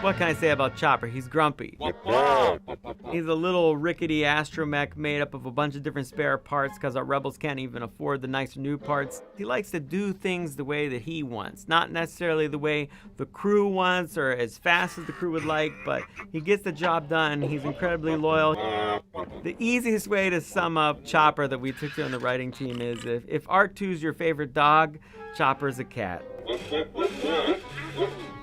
What can I say about Chopper? He's grumpy. He's a little rickety astromech made up of a bunch of different spare parts because our rebels can't even afford the nicer new parts. He likes to do things the way that he wants, not necessarily the way the crew wants or as fast as the crew would like, but he gets the job done. He's incredibly loyal. The easiest way to sum up Chopper that we took to on the writing team is if R2's your favorite dog, Chopper's a cat.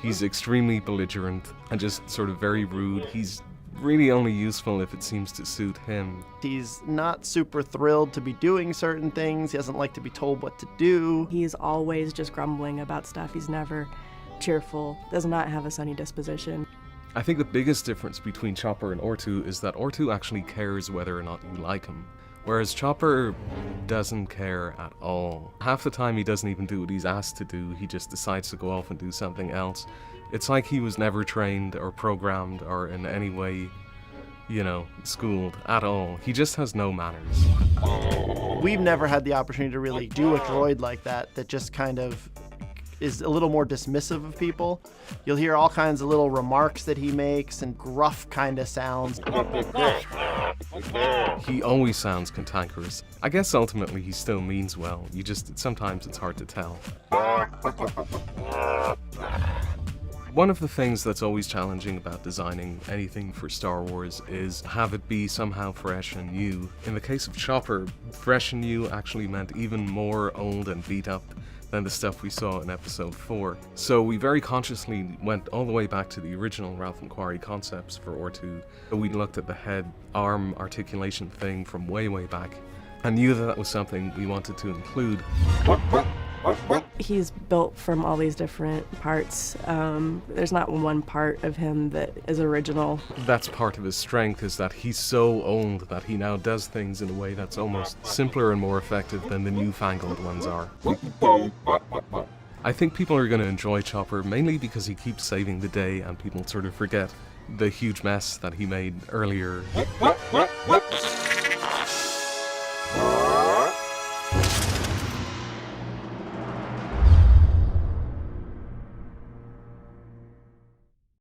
He's extremely belligerent and just sort of very rude. He's really only useful if it seems to suit him. He's not super thrilled to be doing certain things. He doesn't like to be told what to do. He's always just grumbling about stuff. He's never cheerful, does not have a sunny disposition. I think the biggest difference between Chopper and R2 is that R2 actually cares whether or not you like him, whereas Chopper doesn't care at all. Half the time he doesn't even do what he's asked to do, he just decides to go off and do something else. It's like he was never trained or programmed or in any way, schooled at all. He just has no manners. We've never had the opportunity to really do a droid like that just kind of is a little more dismissive of people. You'll hear all kinds of little remarks that he makes and gruff kind of sounds. He always sounds cantankerous. I guess ultimately he still means well. Sometimes it's hard to tell. One of the things that's always challenging about designing anything for Star Wars is have it be somehow fresh and new. In the case of Chopper, fresh and new actually meant even more old and beat up than the stuff we saw in episode 4. So we very consciously went all the way back to the original Ralph and Quarry concepts for R2. We looked at the head arm articulation thing from way back and knew that was something we wanted to include. He's built from all these different parts. There's not one part of him that is original. That's part of his strength, is that he's so old that he now does things in a way that's almost simpler and more effective than the newfangled ones are. I think people are going to enjoy Chopper mainly because he keeps saving the day and people sort of forget the huge mess that he made earlier.